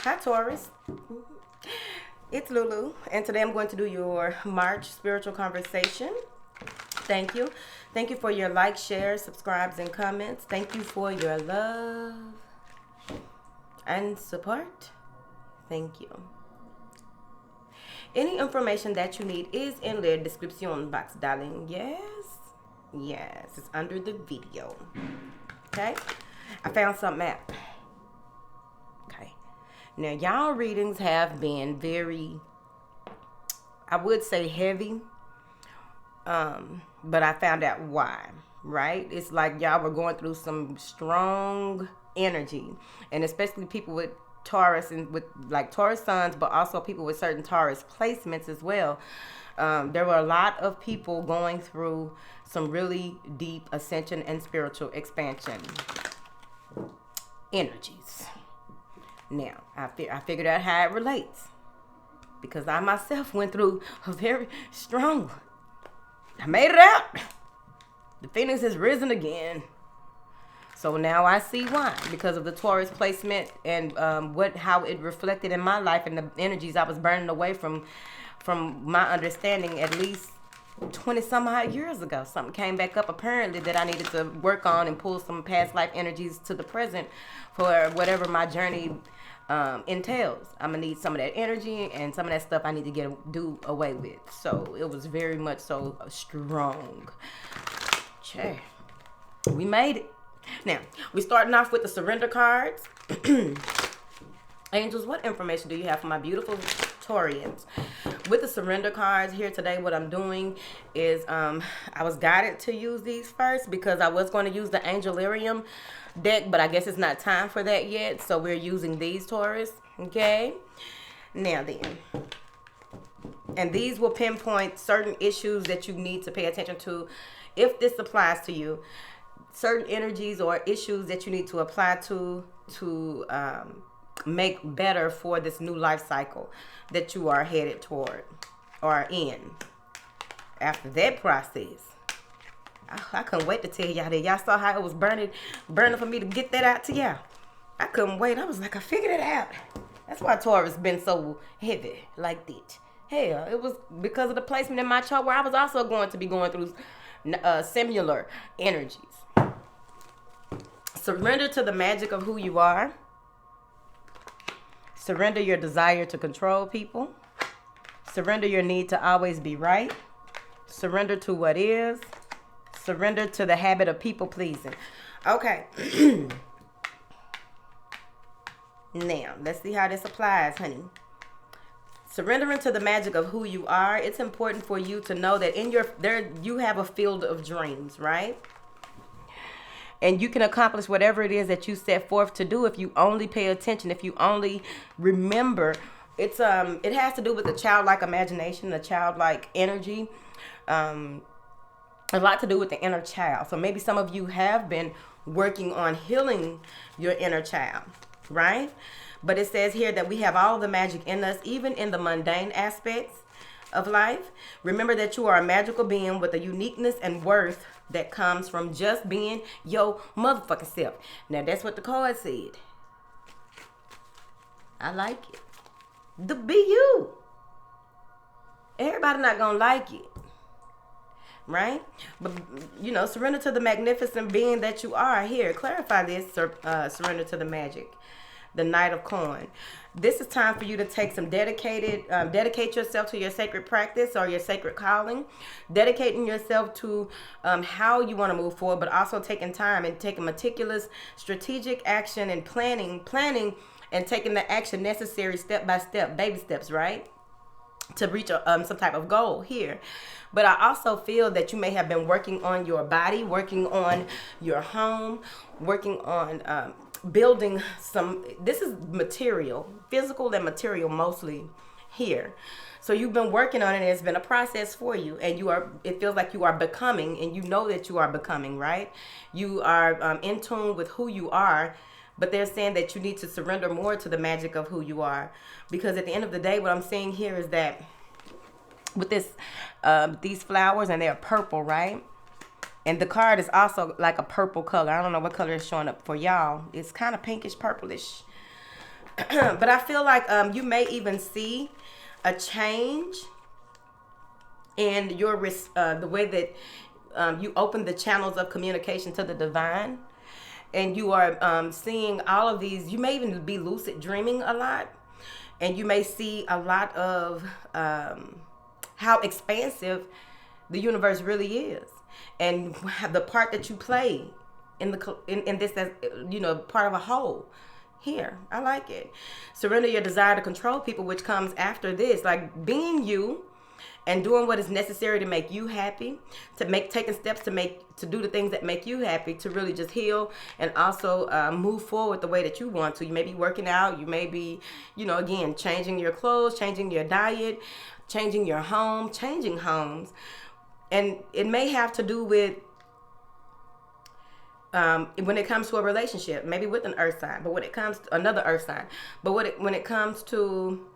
Hi, Taurus. It's Lulu, and today I'm going to do your March spiritual conversation. Thank you. Thank you for your likes, shares, subscribes, and comments. Thank you for your love and support. Thank you. Any information that you need is in the description box, darling. Yes? Yes, it's under the video. Okay? I found something out. Okay. Now, y'all readings have been very, I would say heavy, but I found out why, right? It's like y'all were going through some strong energy, and especially people with Taurus and with like Taurus suns, but also people with certain Taurus placements as well. There were a lot of people going through some really deep ascension and spiritual expansion energies. Now, I figured out how it relates because I myself went through a very strong. I made it out. The phoenix has risen again. So now I see why, because of the Taurus placement and how it reflected in my life and the energies I was burning away from my understanding at least 20 some odd years ago. Something came back up apparently that I needed to work on and pull some past life energies to the present for whatever my journey entails. I'm gonna need some of that energy and some of that stuff I need to do away with. So it was very much so strong. Okay, we made it. Now we're starting off with the surrender cards. Angels, what information do you have for my beautiful Taurians? With the surrender cards here today, what I'm doing is I was guided to use these first because I was going to use the Angelarium deck, but I guess it's not time for that yet. So we're using these, Taurus. Okay. Now then. And these will pinpoint certain issues that you need to pay attention to if this applies to you. Certain energies or issues that you need to apply to make better for this new life cycle that you are headed toward or in. After that process, I couldn't wait to tell y'all that. Y'all saw how it was burning for me to get that out to y'all. I couldn't wait. I was like, I figured it out. That's why Taurus been so heavy like that. Hell, it was because of the placement in my chart where I was also going to be going through similar energies. Surrender to the magic of who you are. Surrender your desire to control people. Surrender your need to always be right. Surrender to what is. Surrender to the habit of people pleasing. Okay. Now, let's see how this applies, honey. Surrendering to the magic of who you are. It's important for you to know that you have a field of dreams, right? And you can accomplish whatever it is that you set forth to do if you only pay attention, if you only remember. It has to do with the childlike imagination, the childlike energy. A lot to do with the inner child. So maybe some of you have been working on healing your inner child, right? But it says here that we have all the magic in us, even in the mundane aspects of life. Remember that you are a magical being with a uniqueness and worth that comes from just being your motherfucking self. Now that's what the card said. I like it. The be you. Everybody not gonna like it, right? But you know, surrender to the magnificent being that you are. Here, clarify this. Surrender to the magic. The Knight of Coin. This is time for you to take some dedicate yourself to your sacred practice or your sacred calling. Dedicating yourself to how you want to move forward, but also taking time and taking meticulous strategic action and planning and taking the action necessary step by step, baby steps, right? To reach some type of goal here. But I also feel that you may have been working on your body, working on your home, working on building this is material, physical and material mostly here. So you've been working on it and it's been a process for you, and it feels like you are becoming, and you know that you are becoming, right? You are in tune with who you are, but they're saying that you need to surrender more to the magic of who you are, because at the end of the day, what I'm seeing here is that with these flowers, and they're purple, right? And the card is also like a purple color. I don't know what color is showing up for y'all. It's kind of pinkish purplish. But I feel like you may even see a change in your the way that you open the channels of communication to the divine, and you are seeing all of these. You may even be lucid dreaming a lot, and you may see a lot of how expansive the universe really is, and the part that you play in this as, you know, part of a whole. Here, I like it. Surrender your desire to control people, which comes after this, like being you and doing what is necessary to make you happy, taking steps to do the things that make you happy, to really just heal and also move forward the way that you want to. You may be working out, you may be, you know, again, changing your clothes, changing your diet, changing your home, changing homes. And it may have to do with when it comes to a relationship, maybe with an earth sign, but when it comes to another earth sign, but when it comes to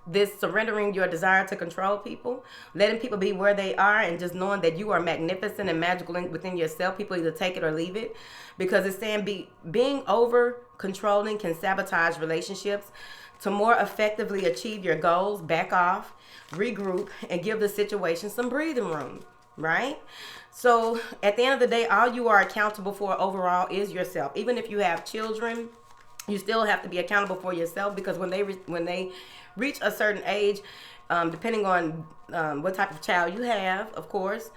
this surrendering your desire to control people, letting people be where they are, and just knowing that you are magnificent and magical within yourself. People either take it or leave it, because it's saying being over controlling can sabotage relationships. To more effectively achieve your goals, back off, regroup, and give the situation some breathing room, right? So at the end of the day, all you are accountable for overall is yourself. Even if you have children, you still have to be accountable for yourself, because when they reach a certain age, depending on what type of child you have, of course,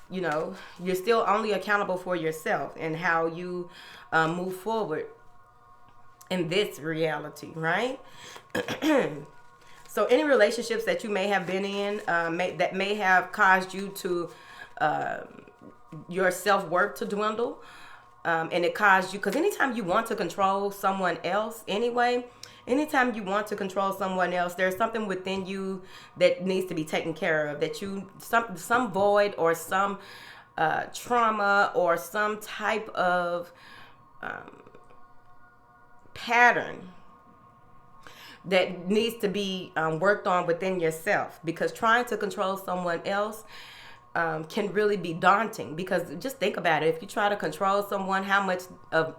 you know, you're still only accountable for yourself and how you move forward in this reality, right? So any relationships that you may have been in that may have caused you to your self-worth to dwindle, and it caused you, because anytime you want to control someone else anyway, anytime you want to control someone else, there's something within you that needs to be taken care of, that some void or some trauma or some type of pattern that needs to be worked on within yourself, because trying to control someone else can really be daunting. Because just think about it, if you try to control someone, how much of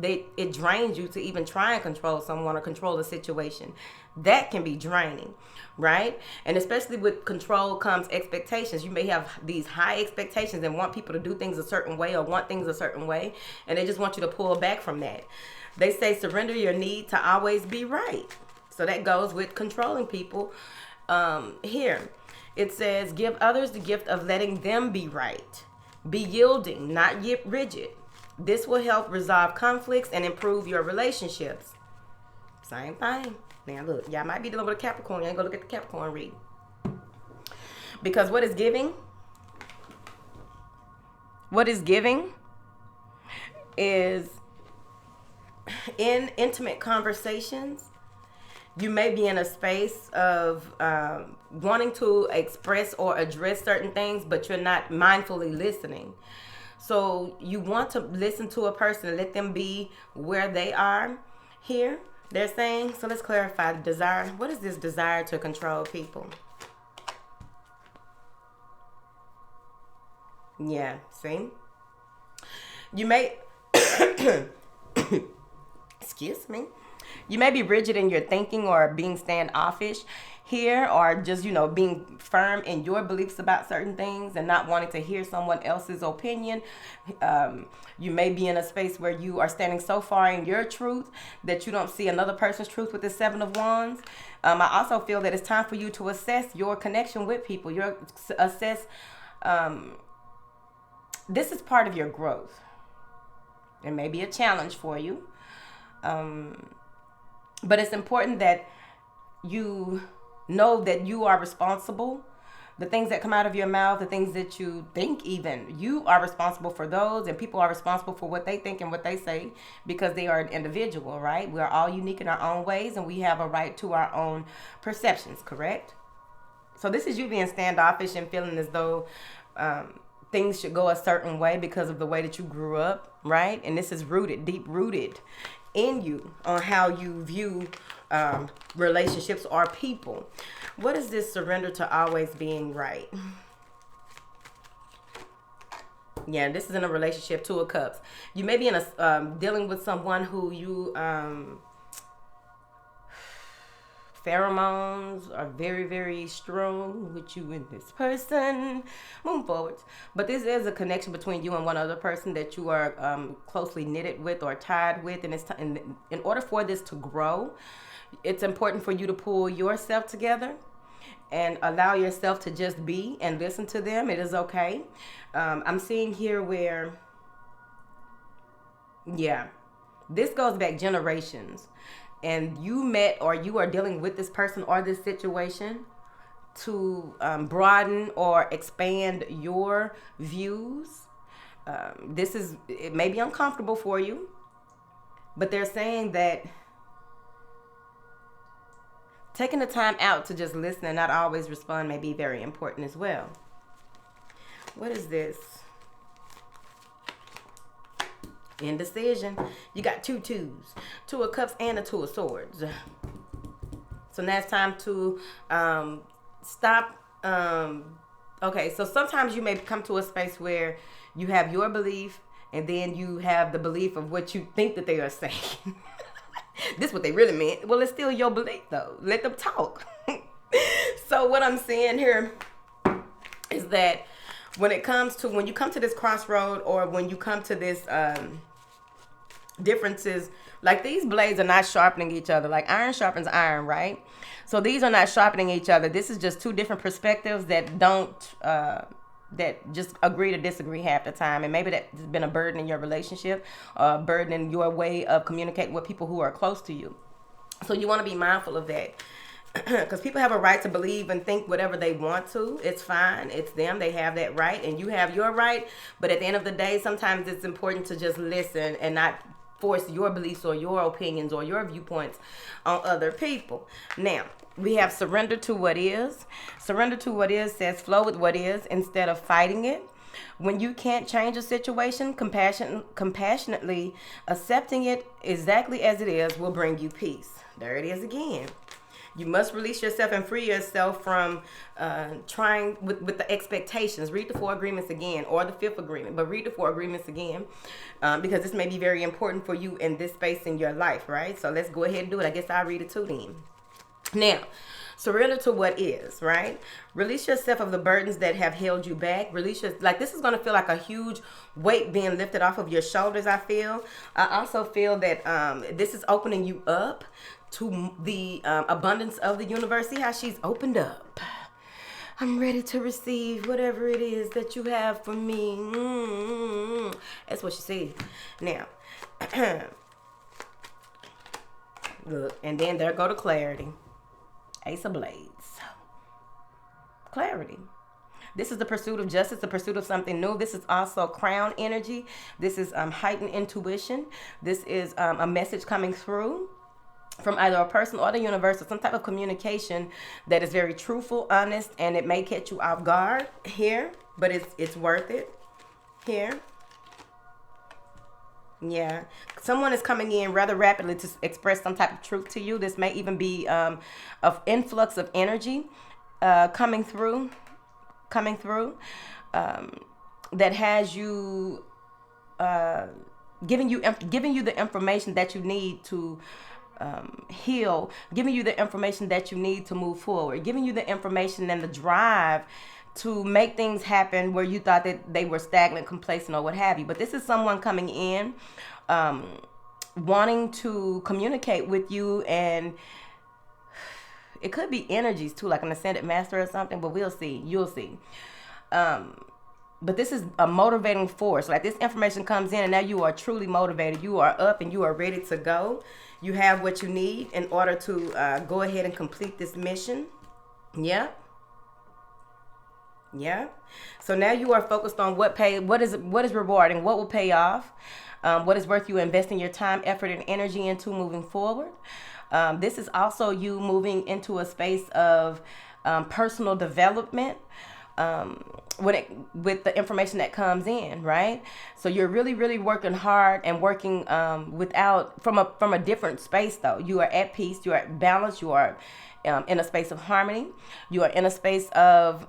it drains you to even try and control someone or control a situation. That can be draining, right? And especially with control comes expectations. You may have these high expectations and want people to do things a certain way or want things a certain way, and they just want you to pull back from that. They say surrender your need to always be right. So that goes with controlling people. Here, it says, give others the gift of letting them be right. Be yielding, not yet rigid. This will help resolve conflicts and improve your relationships. Same thing. Now look, y'all might be dealing with a Capricorn. You ain't gonna look at the Capricorn read. Because what is giving is in intimate conversations. You may be in a space of wanting to express or address certain things, but you're not mindfully listening. So you want to listen to a person and let them be where they are. Here, they're saying, so let's clarify the desire. What is this desire to control people? Yeah, see? You may... Excuse me. You may be rigid in your thinking or being standoffish here, or just, you know, being firm in your beliefs about certain things and not wanting to hear someone else's opinion. You may be in a space where you are standing so far in your truth that you don't see another person's truth with the Seven of Wands. I also feel that it's time for you to assess your connection with people. This is part of your growth. It may be a challenge for you. But it's important that you know that you are responsible. The things that come out of your mouth, the things that you think, even, you are responsible for those, and people are responsible for what they think and what they say, because they are an individual, right? We are all unique in our own ways, and we have a right to our own perceptions, correct? So this is you being standoffish and feeling as though things should go a certain way because of the way that you grew up, right? And this is rooted, deep rooted in you on how you view relationships or people. What is this surrender to always being right? Yeah, this is in a relationship, Two of Cups. You may be in a dealing with someone who you pheromones are very, very strong with you and this person. Moving forwards. But this is a connection between you and one other person that you are closely knitted with or tied with. And in order for this to grow, it's important for you to pull yourself together and allow yourself to just be and listen to them. It is okay. I'm seeing here where, yeah, this goes back generations. And you met or you are dealing with this person or this situation to broaden or expand your views. It may be uncomfortable for you, but they're saying that taking the time out to just listen and not always respond may be very important as well. What is this? Indecision. You got 2 twos, 2 of cups and a 2 of swords. So now it's time to stop. Okay, so sometimes you may come to a space where you have your belief and then you have the belief of what you think that they are saying. This is what they really meant. Well, it's still your belief though. Let them talk. So what I'm saying here is that when you come to this crossroad or when you come to this differences, like these blades are not sharpening each other. Like iron sharpens iron, right? So these are not sharpening each other. This is just 2 different perspectives that don't that just agree to disagree half the time. And maybe that's been a burden in your relationship, a burden in your way of communicating with people who are close to you. So you want to be mindful of that. Because people have a right to believe and think whatever they want to. It's fine. It's them. They have that right. And you have your right. But at the end of the day, sometimes it's important to just listen and not force your beliefs or your opinions or your viewpoints on other people. Now, we have surrender to what is. Surrender to what is says flow with what is instead of fighting it. When you can't change a situation, compassionately accepting it exactly as it is will bring you peace. There it is again. You must release yourself and free yourself from trying with the expectations. Read the 4 agreements again, or the 5th agreement, but read the 4 agreements again because this may be very important for you in this space in your life, right? So let's go ahead and do it. I guess I'll read it too then. Now, surrender to what is, right? Release yourself of the burdens that have held you back. This is going to feel like a huge weight being lifted off of your shoulders, I feel. I also feel that this is opening you up to the abundance of the universe. See how she's opened up. I'm ready to receive whatever it is that you have for me. Mm-hmm. That's what she said. Now, look, and then there go to clarity. Ace of Blades. Clarity. This is the pursuit of justice, the pursuit of something new. This is also crown energy. This is heightened intuition. This is a message coming through from either a person or the universe, or some type of communication that is very truthful, honest, and it may catch you off guard here, but it's worth it here. Yeah, someone is coming in rather rapidly to express some type of truth to you. This may even be an influx of energy coming through that has you giving you the information that you need to heal, giving you the information that you need to move forward, giving you the information and the drive to make things happen where you thought that they were stagnant, complacent, or what have you. But this is someone coming in wanting to communicate with you, and it could be energies too, like an ascended master or something, but we'll see. You'll see. But this is a motivating force. Like, this information comes in and now you are truly motivated. You are up and you are ready to go. You have what you need in order to go ahead and complete this mission. Yeah. Yeah. So now you are focused on what is rewarding, what will pay off, what is worth you investing your time, effort, and energy into moving forward. This is also you moving into a space of personal development. with the information that comes in, right? So you're really, really working hard and working from a different space though. You are at peace, you are at balance, you are in a space of harmony. You are in a space of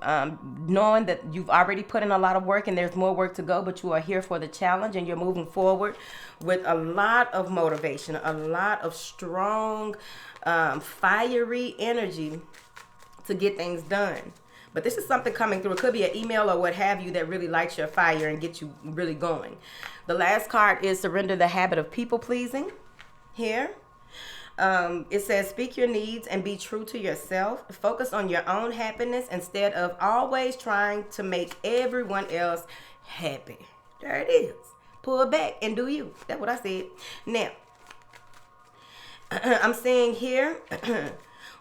knowing that you've already put in a lot of work and there's more work to go, but you are here for the challenge and you're moving forward with a lot of motivation, a lot of strong, fiery energy to get things done. But this is something coming through. It could be an email or what have you that really lights your fire and gets you really going. The last card is surrender the habit of people pleasing here. It says, speak your needs and be true to yourself. Focus on your own happiness instead of always trying to make everyone else happy. There it is. Pull back and do you. That's what I said. Now, I'm seeing here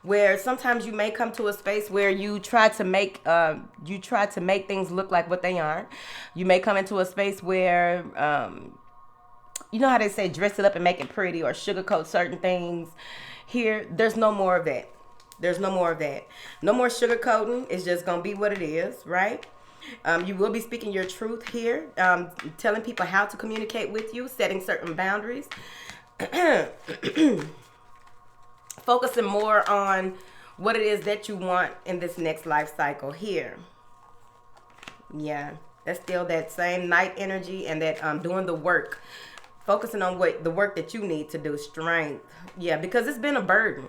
where sometimes you may come to a space where you try to make things look like what they aren't. You may come into a space where you know how they say dress it up and make it pretty or sugarcoat certain things. Here, there's no more of that. There's no more of that. No more sugarcoating. It's just going to be what it is, right? You will be speaking your truth here, telling people how to communicate with you, setting certain boundaries. Focusing more on what it is that you want in this next life cycle here. Yeah, that's still that same night energy and that doing the work. Focusing on the work that you need to do, strength. Yeah, because it's been a burden.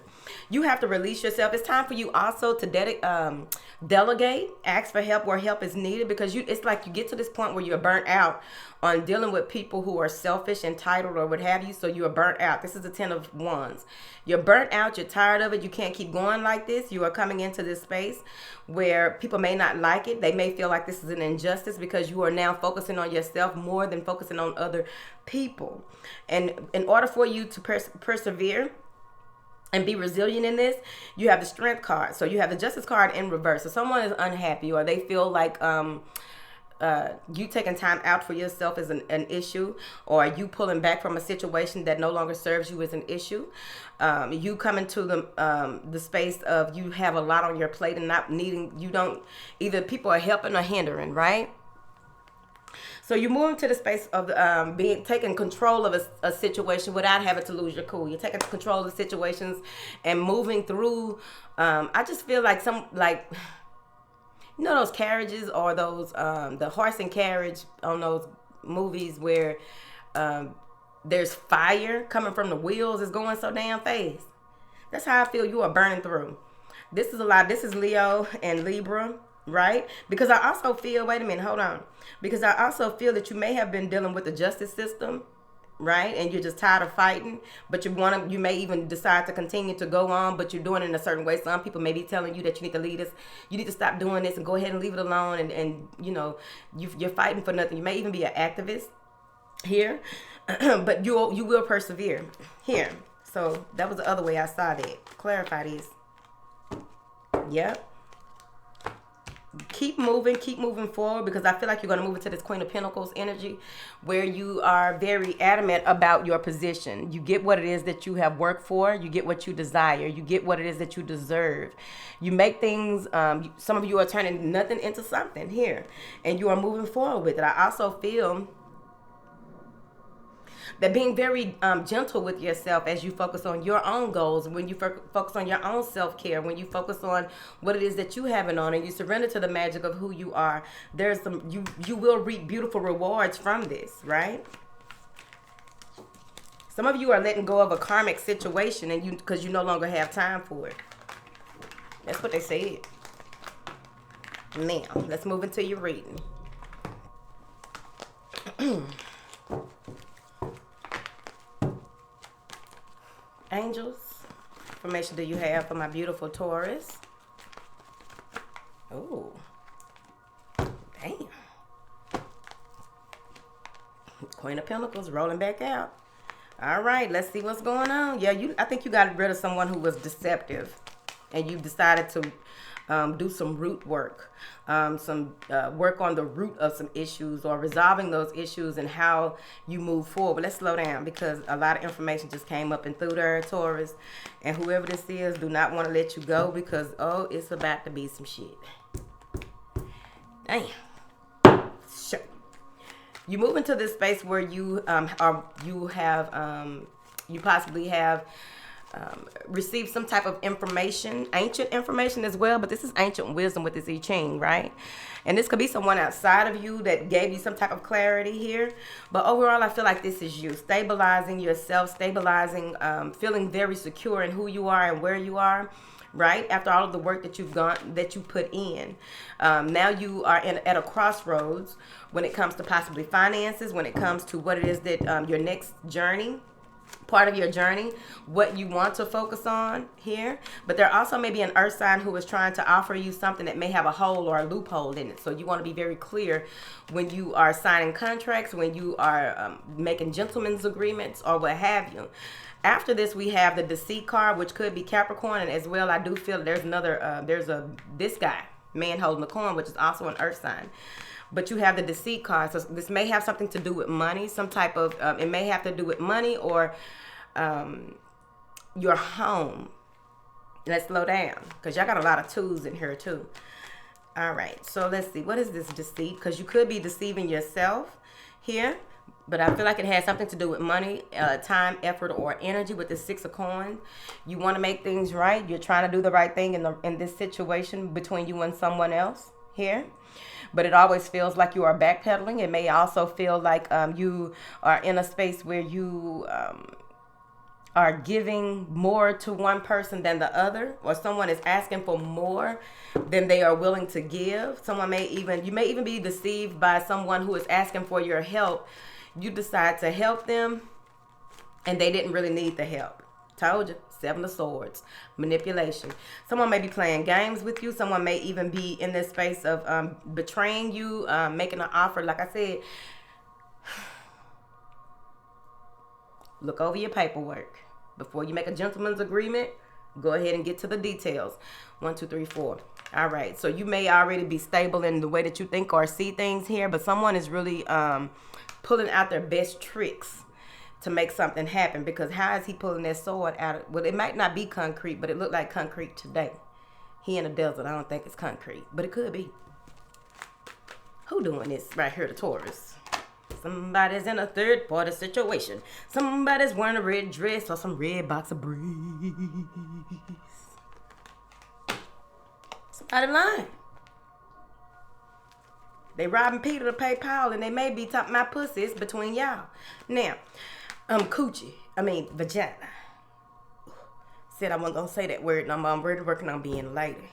You have to release yourself. It's time for you also to delegate, ask for help where help is needed, because it's like you get to this point where you're burnt out on dealing with people who are selfish, entitled, or what have you. So you are burnt out. This is the 10 of Wands. You're burnt out. You're tired of it. You can't keep going like this. You are coming into this space where people may not like it. They may feel like this is an injustice because you are now focusing on yourself more than focusing on other people. And in order for you to persevere and be resilient in this, you have the Strength card. So you have the Justice card in reverse. So someone is unhappy or they feel like you taking time out for yourself is an issue, or you pulling back from a situation that no longer serves you as an issue. You come into the space of you have a lot on your plate and not needing, either people are helping or hindering, right? So you move into the space of taking control of a situation without having to lose your cool. You're taking control of situations and moving through. I just feel like you know those carriages or those the horse and carriage on those movies where there's fire coming from the wheels. It's going so damn fast. That's how I feel you are burning through. This is a lot. This is Leo and Libra. Right? Because I also feel, wait a minute, hold on. Because I also feel that you may have been dealing with the justice system, right? And you're just tired of fighting, but you may even decide to continue to go on, but you're doing it in a certain way. Some people may be telling you that you need to leave this, you need to stop doing this and go ahead and leave it alone. And you know, you're fighting for nothing. You may even be an activist here, but you will persevere here. So that was the other way I saw that. Clarify this. Yep. Keep moving forward, because I feel like you're going to move into this Queen of Pentacles energy where you are very adamant about your position. You get what it is that you have worked for. You get what you desire. You get what it is that you deserve. You make things, some of you are turning nothing into something here, and you are moving forward with it. I also feel that being very gentle with yourself as you focus on your own goals, when you focus on your own self-care, when you focus on what it is that you have on, and you surrender to the magic of who you are, you will reap beautiful rewards from this, right? Some of you are letting go of a karmic situation because you no longer have time for it. That's what they said. Now, let's move into your reading. Angels, information do you have for my beautiful Taurus? Oh, damn. Queen of Pentacles rolling back out. All right, let's see what's going on. Yeah, I think you got rid of someone who was deceptive, and you decided to do some root work, work on the root of some issues, or resolving those issues and how you move forward. Let's slow down, because a lot of information just came up and through there, Taurus. And whoever this is, do not want to let you go, because, oh, it's about to be some shit. Damn. Sure. You move into this space where you possibly have received some type of information, ancient information as well, but this is ancient wisdom with this I Ching, right? And this could be someone outside of you that gave you some type of clarity here. But overall, I feel like this is you stabilizing yourself, feeling very secure in who you are and where you are, right? After all of the work that you put in. Now you are at a crossroads when it comes to possibly finances, when it comes to what it is that your next journey, part of your journey, what you want to focus on here. But there also may be an earth sign who is trying to offer you something that may have a hole or a loophole in it. So you want to be very clear when you are signing contracts, when you are making gentlemen's agreements or what have you. After this, we have the Deceit card, which could be Capricorn. And as well, I do feel there's this guy, man holding the coin, which is also an earth sign. But you have the Deceit card. So this may have something to do with money, some type of, it may have to do with money or your home. Let's slow down because y'all got a lot of twos in here too. All right. So let's see. What is this deceit? Because you could be deceiving yourself here. But I feel like it has something to do with money, time, effort, or energy with the Six of Coins. You want to make things right. You're trying to do the right thing in this situation between you and someone else here. But it always feels like you are backpedaling. It may also feel like you are in a space where you are giving more to one person than the other, or someone is asking for more than they are willing to give. You may even be deceived by someone who is asking for your help. You decide to help them and they didn't really need the help. Told you. Seven of Swords. Manipulation. Someone may be playing games with you. Someone may even be in this space of betraying you, making an offer. Like I said, look over your paperwork. Before you make a gentleman's agreement, go ahead and get to the details. 1, 2, 3, 4. All right. So you may already be stable in the way that you think or see things here, but someone is really pulling out their best tricks to make something happen. Because how is he pulling that sword out? Well, it might not be concrete, but it looked like concrete today. He in the desert. I don't think it's concrete, but it could be. Who doing this right here, the Taurus? Somebody's in a third party situation. Somebody's wearing a red dress or some red box of briefs. Somebody lying. They robbing Peter to pay Paul, and they may be talking about pussies between y'all. Now, vagina. Said I wasn't going to say that word, and I'm really working on being a lady.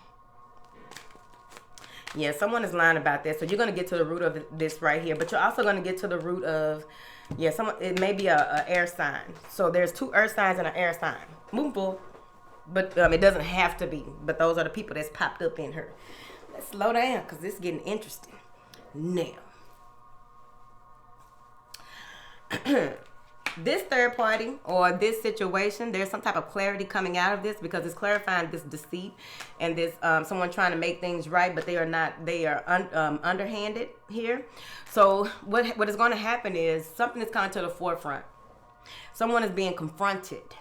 Yeah, someone is lying about that. So you're going to get to the root of this right here. But you're also going to get to the root of, it may be a air sign. So there's 2 earth signs and an air sign. Moving forward. But it doesn't have to be. But those are the people that's popped up in her. Let's slow down because this is getting interesting. Now, this third party or this situation, there's some type of clarity coming out of this because it's clarifying this deceit and this someone trying to make things right, but they are underhanded here. So what is going to happen is something is coming to the forefront. Someone is being confronted.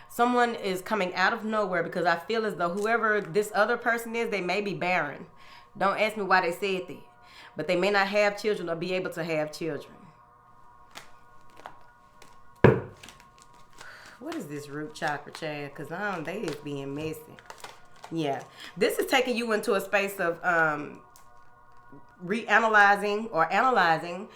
Someone is coming out of nowhere because I feel as though whoever this other person is, they may be barren. Don't ask me why they said that. But they may not have children or be able to have children. What is this root chakra, Chad? Because they is being messy. Yeah. This is taking you into a space of reanalyzing or analyzing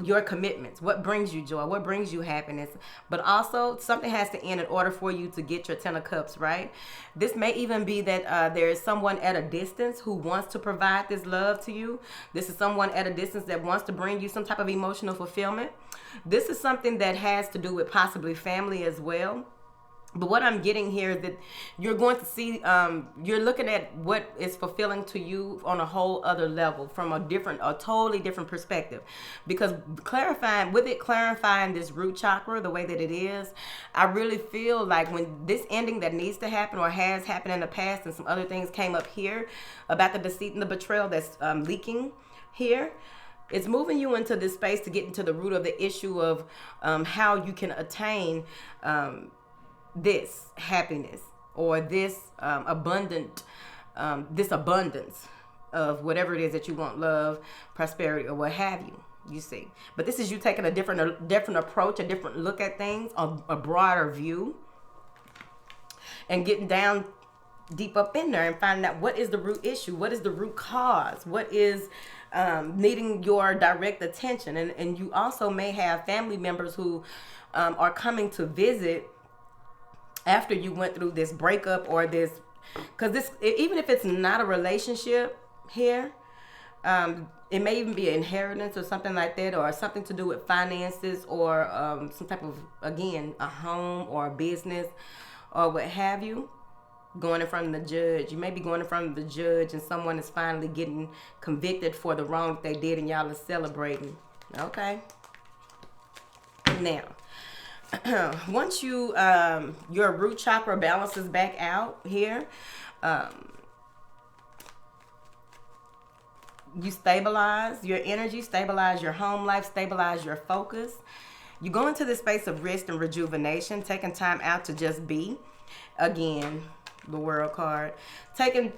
your commitments. What brings you joy? What brings you happiness? But also, something has to end in order for you to get your 10 of Cups, right? This may even be that there is someone at a distance who wants to provide this love to you. This is someone at a distance that wants to bring you some type of emotional fulfillment. This is something that has to do with possibly family as well. But what I'm getting here is that you're going to see, you're looking at what is fulfilling to you on a whole other level from a totally different perspective. Because clarifying this root chakra the way that it is, I really feel like when this ending that needs to happen or has happened in the past and some other things came up here about the deceit and the betrayal that's leaking here, it's moving you into this space to get into the root of the issue of how you can attain this happiness or this abundance, of whatever it is that you want, love, prosperity, or what have you. You see, but this is you taking a different approach, a different look at things, a broader view, and getting down deep up in there and finding out what is the root issue, what is the root cause, what is needing your direct attention. And you also may have family members who are coming to visit after you went through this breakup or this, because this, even if it's not a relationship here, it may even be an inheritance or something like that, or something to do with finances, or some type of, again, a home or a business or what have you. Going in front of the judge. You may be going in front of the judge and someone is finally getting convicted for the wrong that they did and y'all are celebrating. Okay. Now, once you, your root chakra balances back out here, you stabilize your energy, stabilize your home life, stabilize your focus. You go into this space of rest and rejuvenation, taking time out to just be. Again, the World card. Taking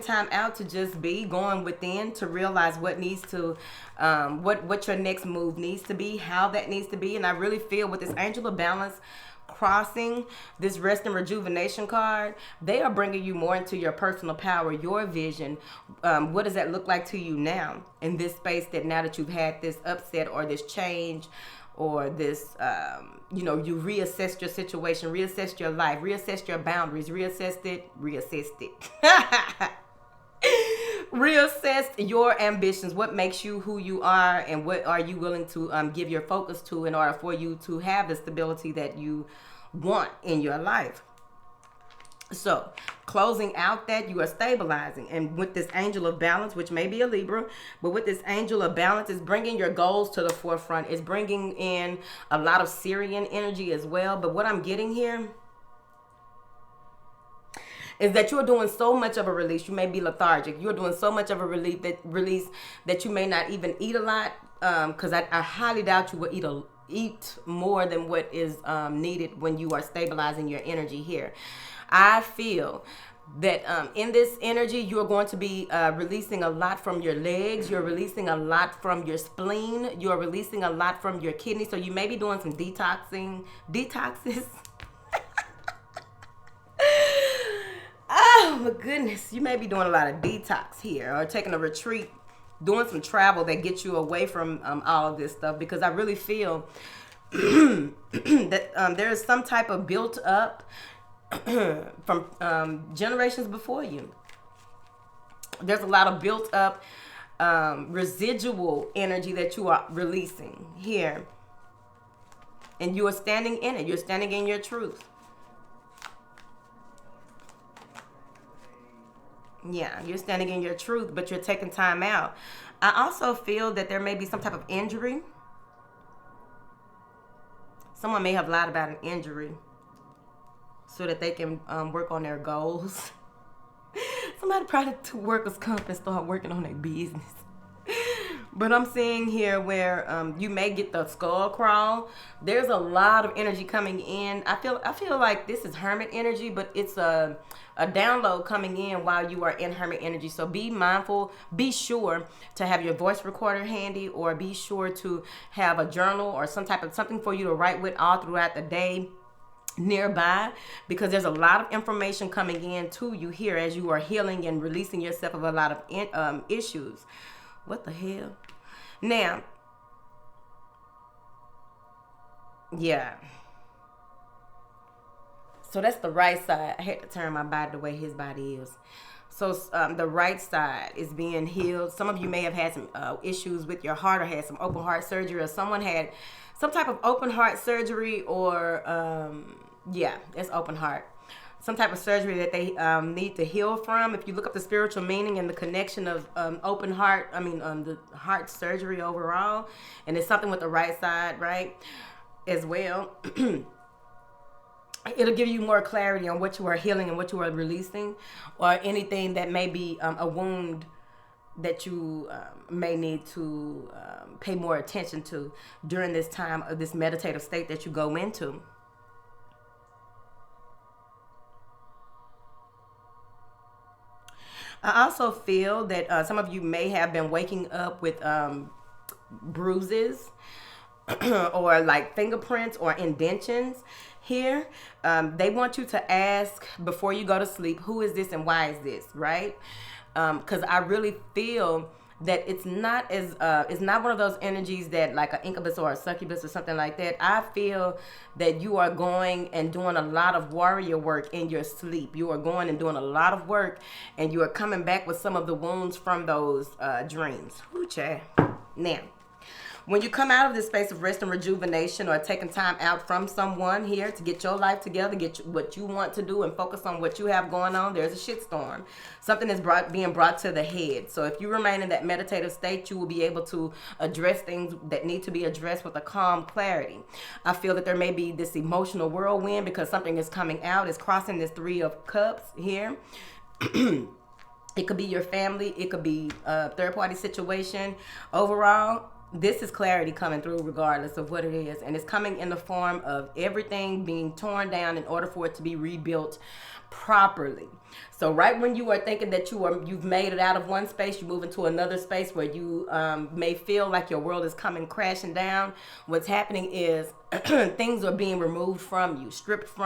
time out to just be, going within to realize what needs to, what your next move needs to be, how that needs to be. And I really feel with this Angel of Balance crossing this rest and rejuvenation card, they are bringing you more into your personal power, your vision. What does that look like to you now in this space, that now that you've had this upset or this change or this, you reassessed your situation, reassessed your life, reassessed your boundaries, reassessed your ambitions, what makes you who you are, and what are you willing to give your focus to in order for you to have the stability that you want in your life. So, closing out that, you are stabilizing. And with this Angel of Balance, which may be a Libra, but with this Angel of Balance, is bringing your goals to the forefront. It's bringing in a lot of Syrian energy as well. But what I'm getting here is that you're doing so much of a release. You may be lethargic. You're doing so much of a release that you may not even eat a lot. Because I highly doubt you will eat more than what is needed when you are stabilizing your energy here. I feel that in this energy, you're going to be releasing a lot from your legs. You're releasing a lot from your spleen. You're releasing a lot from your kidneys. So you may be doing some detoxes. Oh my goodness. You may be doing a lot of detox here, or taking a retreat, doing some travel that gets you away from all of this stuff, because I really feel that there is some type of built up from generations before you. There's a lot of built up residual energy that you are releasing here, and you are standing in it. You're standing in your truth. Yeah, you're standing in your truth, but you're taking time out. I also feel that there may be some type of injury. Someone may have lied about an injury so that they can work on their goals. Somebody probably took workers' comp and start working on their business. But I'm seeing here where you may get the skull crawl. There's a lot of energy coming in. I feel like this is hermit energy, but it's a download coming in while you are in hermit energy. So be mindful. Be sure to have your voice recorder handy, or be sure to have a journal or something for you to write with all throughout the day nearby, because there's a lot of information coming in to you here as you are healing and releasing yourself of a lot of issues. What the hell? Now, yeah. So that's the right side. I had to turn my body the way his body is. So the right side is being healed. Some of you may have had some issues with your heart, or had some open heart surgery, or someone had some type of open heart surgery, or yeah, it's open heart. Some type of surgery that they need to heal from. If you look up the spiritual meaning and the connection of open heart, the heart surgery overall, and it's something with the right side, right, as well. It'll give you more clarity on what you are healing and what you are releasing, or anything that may be a wound that you may need to pay more attention to during this time of this meditative state that you go into. I also feel that some of you may have been waking up with bruises or like fingerprints or indentions here. They want you to ask before you go to sleep, who is this and why is this, right? Because I really feel that it's not one of those energies that like an incubus or a succubus or something like that. I feel that you are going and doing a lot of warrior work in your sleep. You are going and doing a lot of work, and you are coming back with some of the wounds from those dreams. Ooh, child. Now, when you come out of this space of rest and rejuvenation, or taking time out from someone here to get your life together, get what you want to do and focus on what you have going on, there's a shitstorm. Something is being brought to the head. So if you remain in that meditative state, you will be able to address things that need to be addressed with a calm clarity. I feel that there may be this emotional whirlwind because something is coming out. It's crossing this 3 of Cups here. It could be your family. It could be a third-party situation. Overall, this is clarity coming through regardless of what it is. And it's coming in the form of everything being torn down in order for it to be rebuilt properly. So right when you are thinking that you've made it out of one space, you move into another space where you may feel like your world is coming crashing down. What's happening is things are being removed from you, stripped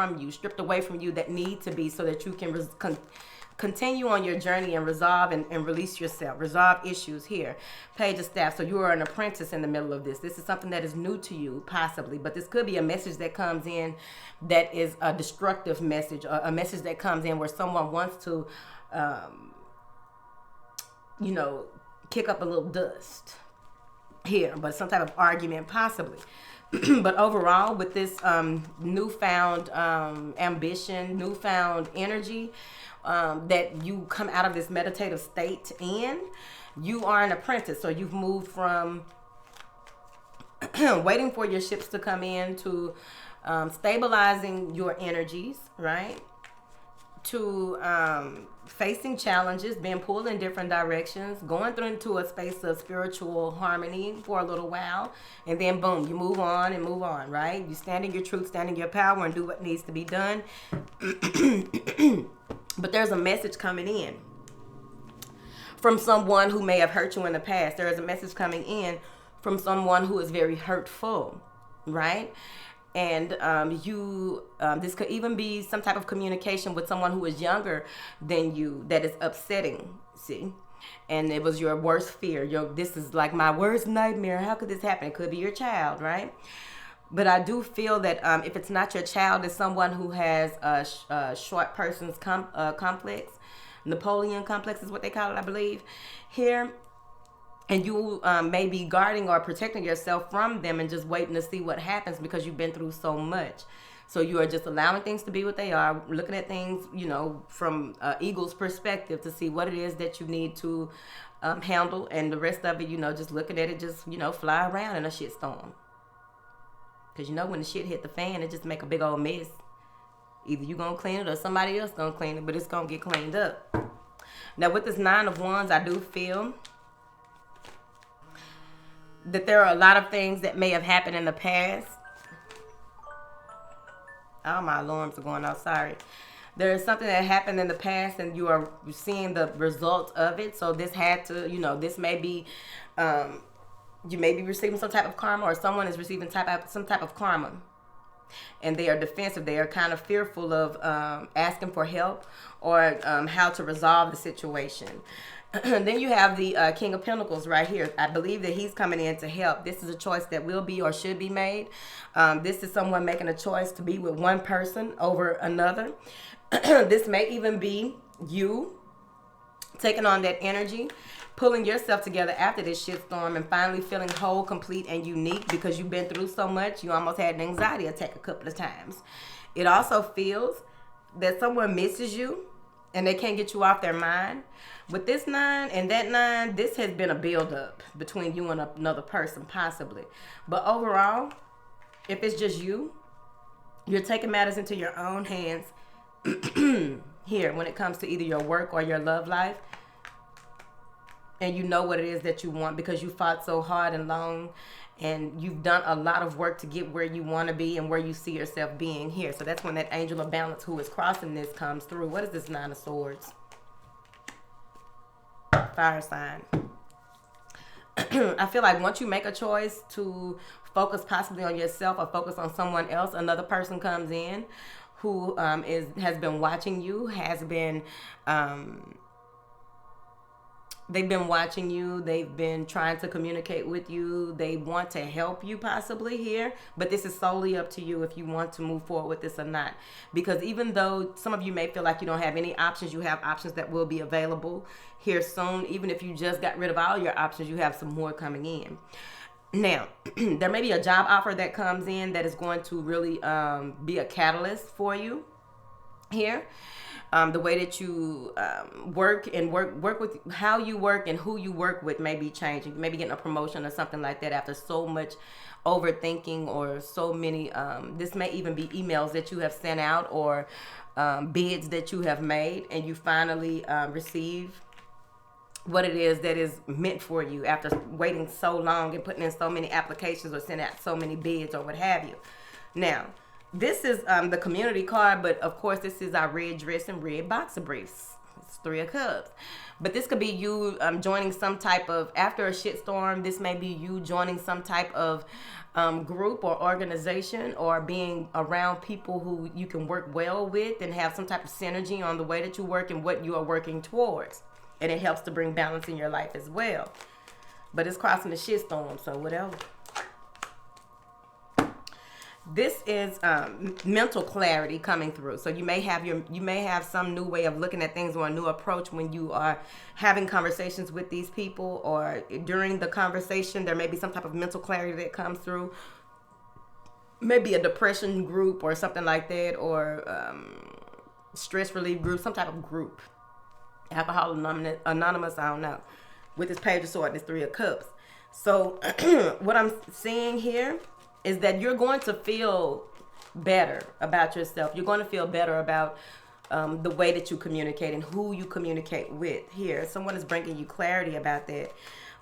away from you that need to be, so that you can continue on your journey and resolve and release yourself. Resolve issues here. Page of Staff. So you are an apprentice in the middle of this. This is something that is new to you, possibly. But this could be a message that comes in that is a destructive message. Or a message that comes in where someone wants to, kick up a little dust here. But some type of argument, possibly. But overall, with this newfound ambition, newfound energy, that you come out of this meditative state in, you are an apprentice. So you've moved from waiting for your ships to come in to stabilizing your energies, right? To facing challenges, being pulled in different directions, going through into a space of spiritual harmony for a little while, and then boom, you move on, right? You stand in your truth, stand in your power, and do what needs to be done. But there's a message coming in from someone who may have hurt you in the past. There is a message coming in from someone who is very hurtful, right? And this could even be some type of communication with someone who is younger than you that is upsetting, see? And it was your worst fear. This is like my worst nightmare. How could this happen? It could be your child, right? But I do feel that if it's not your child, it's someone who has a short person's complex. Napoleon complex is what they call it, I believe, here. And you may be guarding or protecting yourself from them and just waiting to see what happens because you've been through so much. So you are just allowing things to be what they are, looking at things, from eagle's perspective to see what it is that you need to handle. And the rest of it, just looking at it, just, fly around in a shitstorm. Because when the shit hit the fan, it just make a big old mess. Either you gonna clean it or somebody else gonna clean it, but it's gonna get cleaned up. Now with this 9 of Wands, I do feel that there are a lot of things that may have happened in the past. Oh, my alarms are going off, sorry. There is something that happened in the past and you are seeing the result of it. So this had to, this may be... you may be receiving some type of karma, or someone is receiving some type of karma. And they are defensive. They are kind of fearful of asking for help or how to resolve the situation. Then you have the King of Pentacles right here. I believe that he's coming in to help. This is a choice that will be or should be made. This is someone making a choice to be with one person over another. This may even be you taking on that energy, pulling yourself together after this shitstorm and finally feeling whole, complete, and unique because you've been through so much. You almost had an anxiety attack a couple of times. It also feels that someone misses you and they can't get you off their mind. With this 9 and that 9, this has been a buildup between you and another person, possibly. But overall, if it's just you're taking matters into your own hands here when it comes to either your work or your love life. And you know what it is that you want because you fought so hard and long and you've done a lot of work to get where you want to be and where you see yourself being here. So that's when that angel of balance who is crossing this comes through. What is this 9 of Swords? fire sign. I feel like once you make a choice to focus possibly on yourself or focus on someone else, another person comes in who has been watching you, has been they've been watching you, they've been trying to communicate with you, they want to help you possibly here, but this is solely up to you if you want to move forward with this or not. Because even though some of you may feel like you don't have any options, you have options that will be available here soon. Even if you just got rid of all your options, you have some more coming in. Now, there may be a job offer that comes in that is going to really be a catalyst for you here. The way that you work with how you work and who you work with may be changing. You may be getting a promotion or something like that after so much overthinking or so many. This may even be emails that you have sent out or bids that you have made, and you finally receive what it is that is meant for you after waiting so long and putting in so many applications or sending out so many bids or what have you. Now, this is the community card, but of course this is our red dress and red boxer briefs. It's 3 of Cups. But this could be you joining some type of, after a shitstorm, this may be you joining some type of group or organization, or being around people who you can work well with and have some type of synergy on the way that you work and what you are working towards. And it helps to bring balance in your life as well. But it's crossing the shitstorm, so whatever. This is mental clarity coming through. So you may have some new way of looking at things or a new approach when you are having conversations with these people, or during the conversation there may be some type of mental clarity that comes through. Maybe a depression group or something like that, or stress relief group, some type of group. Alcohol Anonymous, I don't know. With this Page of Swords and this 3 of Cups. So what I'm seeing here is that you're going to feel better about yourself. You're going to feel better about the way that you communicate and who you communicate with here. Someone is bringing you clarity about that.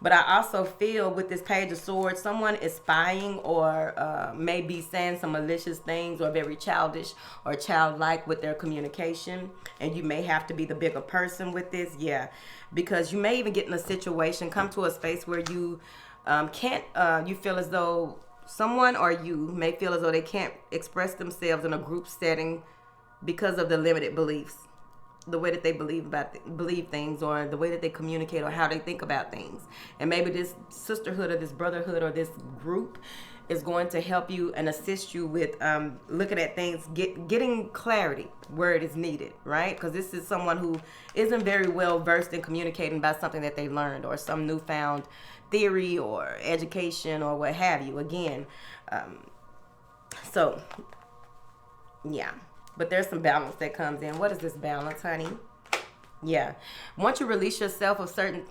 But I also feel with this Page of Swords, someone is spying or maybe saying some malicious things or very childish or childlike with their communication. And you may have to be the bigger person with this. Yeah. Because you may even get in a situation, come to a space where you you feel as though someone or you may feel as though they can't express themselves in a group setting because of the limited beliefs. The way that they believe things, or the way that they communicate, or how they think about things. And maybe this sisterhood or this brotherhood or this group is going to help you and assist you with looking at things, getting clarity where it is needed, right? Because this is someone who isn't very well versed in communicating about something that they learned, or some newfound theory or education or what have you. Again, so yeah. But there's some balance that comes in. What is this balance, honey? Yeah. Once you release yourself of certain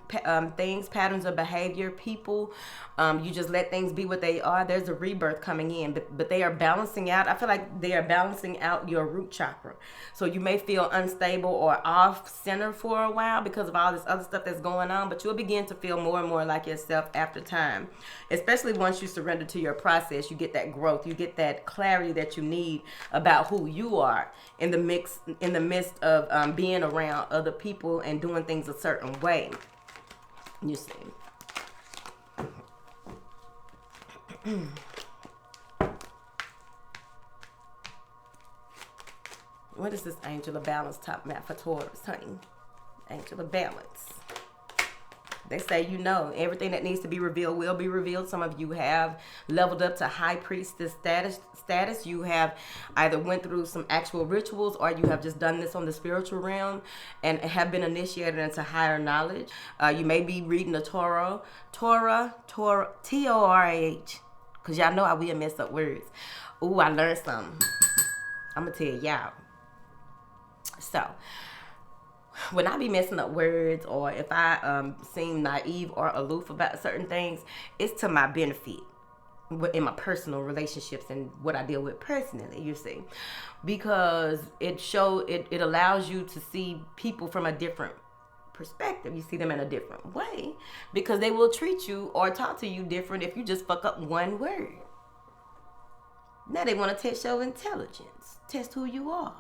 things, patterns of behavior, people, you just let things be what they are. There's a rebirth coming in, but they are balancing out. I feel like they are balancing out your root chakra. So you may feel unstable or off center for a while because of all this other stuff that's going on, but you'll begin to feel more and more like yourself after time. Especially once you surrender to your process, you get that growth, you get that clarity that you need about who you are in the midst of being around other people and doing things a certain way. You see. What is this Angel of Balance top mat for Taurus, honey? Angel of Balance. They say, you know, everything that needs to be revealed will be revealed. Some of you have leveled up to High Priestess status. You have either went through some actual rituals, or you have just done this on the spiritual realm and have been initiated into higher knowledge. You may be reading the Torah, T-O-R-A-H, because y'all know I will mess up words. Ooh, I learned something. I'm going to tell y'all. So, when I be messing up words, or if I seem naive or aloof about certain things, it's to my benefit in my personal relationships and what I deal with personally, you see. Because it allows you to see people from a different perspective. You see them in a different way, because they will treat you or talk to you different if you just fuck up one word. Now they want to test your intelligence, test who you are.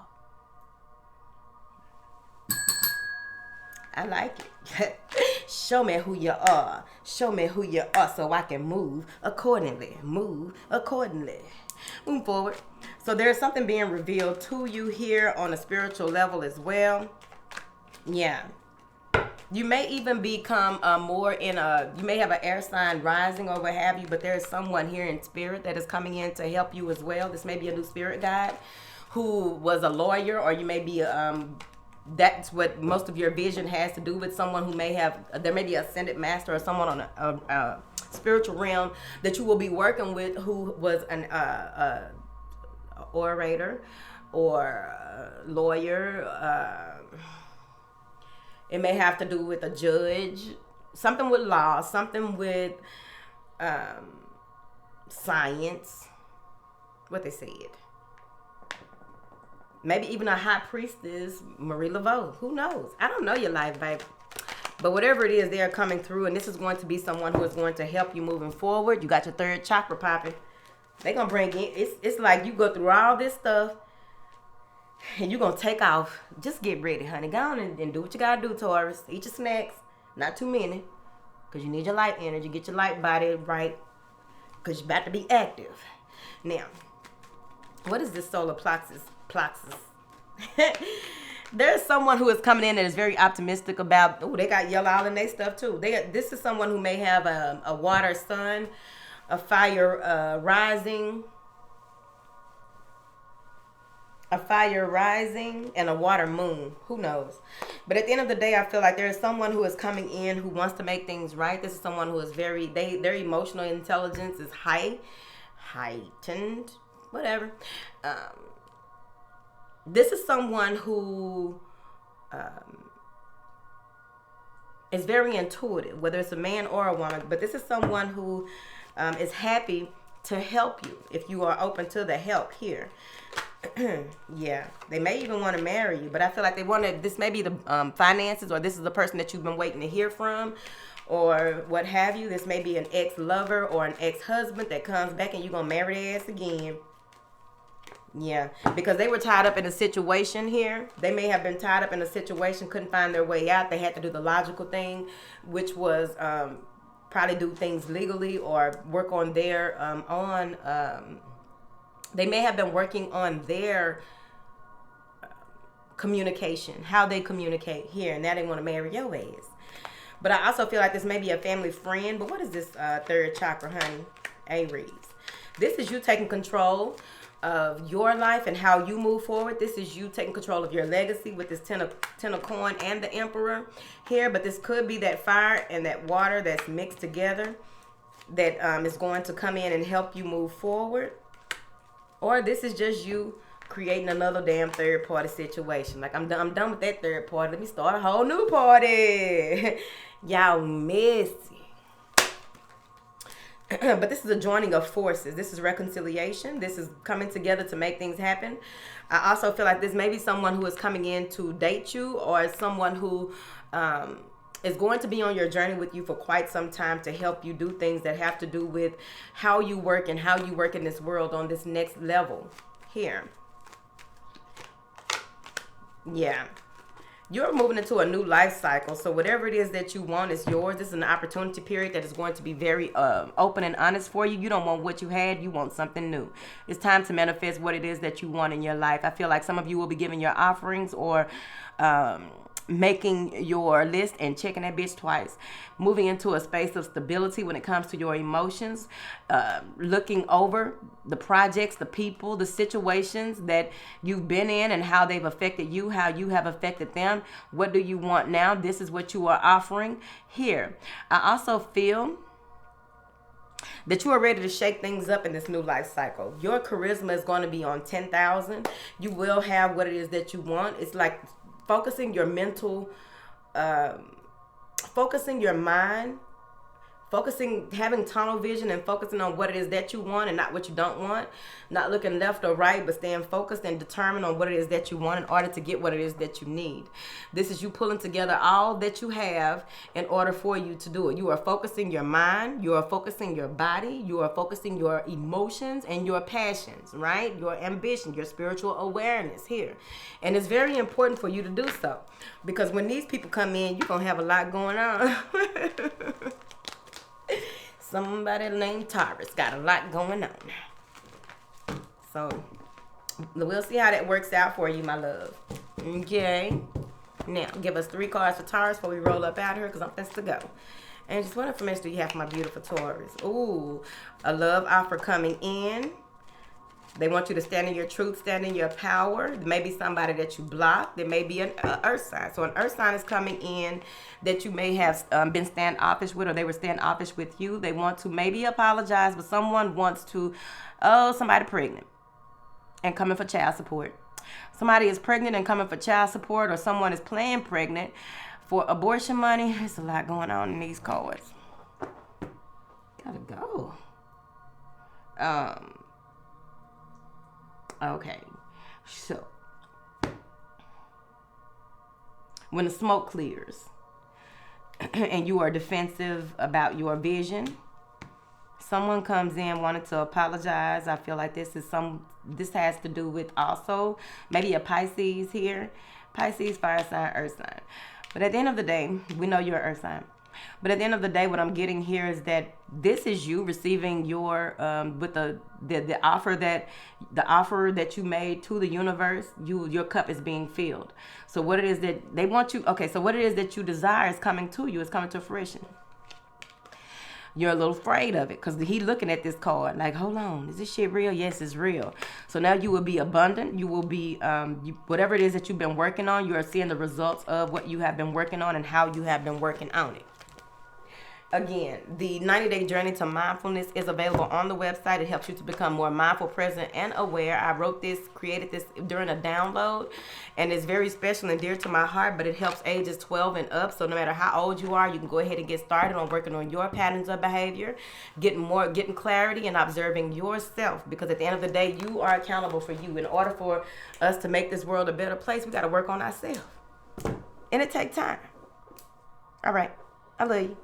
I like it. Show me who you are. Show me who you are so I can move accordingly. Move accordingly. Move forward. So there's something being revealed to you here on a spiritual level as well. Yeah. You may even become more in you may have an air sign rising or what have you, but there's someone here in spirit that is coming in to help you as well. This may be a new spirit guide who was a lawyer, or you may be that's what most of your vision has to do with, someone who may have, there may be an ascended master or someone on a spiritual realm that you will be working with who was an orator or lawyer. It may have to do with a judge, something with law, something with science, what they said. Maybe even a high priestess, Marie Laveau. Who knows? I don't know your life, babe. But whatever it is, they are coming through, and this is going to be someone who is going to help you moving forward. You got your third chakra popping. They're going to bring in, it's like you go through all this stuff, and you're going to take off. Just get ready, honey. Go on and do what you got to do, Taurus. Eat your snacks. Not too many. Because you need your light energy. Get your light body right. Because you're about to be active. Now, what is this solar plexus? There's someone who is coming in that is very optimistic about, oh, they got yellow all in their stuff too. This is someone who may have a water sun, a fire rising, and a water moon. Who knows? But at the end of the day, I feel like there is someone who is coming in who wants to make things right. This is someone who is their emotional intelligence is heightened, whatever. This is someone who is very intuitive, whether it's a man or a woman. But this is someone who is happy to help you if you are open to the help here. Yeah, they may even want to marry you, but I feel like they want to, this may be the finances, or this is the person that you've been waiting to hear from, or what have you. This may be an ex-lover or an ex-husband that comes back and you're going to marry their ass again. Yeah, because they were tied up in a situation here. They may have been tied up in a situation, couldn't find their way out. They had to do the logical thing, which was probably do things legally or work on their they may have been working on their communication, how they communicate here, and now they want to marry your ass. But I also feel like this may be a family friend. But what is this third chakra, honey? Aries. This is you taking control of your life and how you move forward. This is you taking control of your legacy with this ten of coin and the emperor here. But this could be that fire and that water that's mixed together that is going to come in and help you move forward. Or this is just you creating another damn third party situation. Like, I'm done with that third party. Let me start a whole new party. Y'all messy. But this is a joining of forces. This is reconciliation. This is coming together to make things happen. I also feel like this may be someone who is coming in to date you, or someone who is going to be on your journey with you for quite some time to help you do things that have to do with how you work and how you work in this world on this next level here. Yeah. You're moving into a new life cycle. So whatever it is that you want is yours. This is an opportunity period that is going to be very open and honest for you. You don't want what you had. You want something new. It's time to manifest what it is that you want in your life. I feel like some of you will be giving your offerings or making your list and checking that bitch twice. Moving into a space of stability when it comes to your emotions. Looking over the projects, the people, the situations that you've been in and how they've affected you, how you have affected them. What do you want now? This is what you are offering here. I also feel that you are ready to shake things up in this new life cycle. Your charisma is going to be on 10,000. You will have what it is that you want. It's like focusing your mental, focusing your mind, focusing, having tunnel vision and focusing on what it is that you want and not what you don't want. Not looking left or right, but staying focused and determined on what it is that you want in order to get what it is that you need. This is you pulling together all that you have in order for you to do it. You are focusing your mind, you are focusing your body, you are focusing your emotions and your passions, right? Your ambition, your spiritual awareness here. And it's very important for you to do so, because when these people come in, you're going to have a lot going on. Somebody named Taurus got a lot going on. So we'll see how that works out for you, my love. Okay. Now, give us 3 cards for Taurus before we roll up out here, because I'm supposed to go. And just what information do you have for my beautiful Taurus? Ooh, a love offer coming in. They want you to stand in your truth, stand in your power. There may be somebody that you blocked. There may be an earth sign. So an earth sign is coming in that you may have been standoffish with, or they were standoffish with you. They want to maybe apologize, but someone wants to, somebody pregnant and coming for child support. Somebody is pregnant and coming for child support, or someone is playing pregnant for abortion money. There's a lot going on in these cards. Gotta go. Okay, so when the smoke clears and you are defensive about your vision, someone comes in wanting to apologize. I feel like this has to do with also maybe a Pisces here. Pisces, fire sign, earth sign. But at the end of the day, we know you're an earth sign. But at the end of the day, what I'm getting here is that this is you receiving your with the offer that you made to the universe. Your cup is being filled. So what it is that they want you, okay, so what it is that you desire is coming to you, is coming to fruition. You're a little afraid of it because he looking at this card like, hold on, is this shit real? Yes, it's real. So now you will be abundant. You will be, whatever it is that you've been working on, you are seeing the results of what you have been working on and how you have been working on it. Again, the 90-day journey to mindfulness is available on the website. It helps you to become more mindful, present, and aware. I created this during a download, and it's very special and dear to my heart, but it helps ages 12 and up. So no matter how old you are, you can go ahead and get started on working on your patterns of behavior, getting clarity and observing yourself, because at the end of the day, you are accountable for you. In order for us to make this world a better place, we got to work on ourselves. And it takes time. All right. I love you.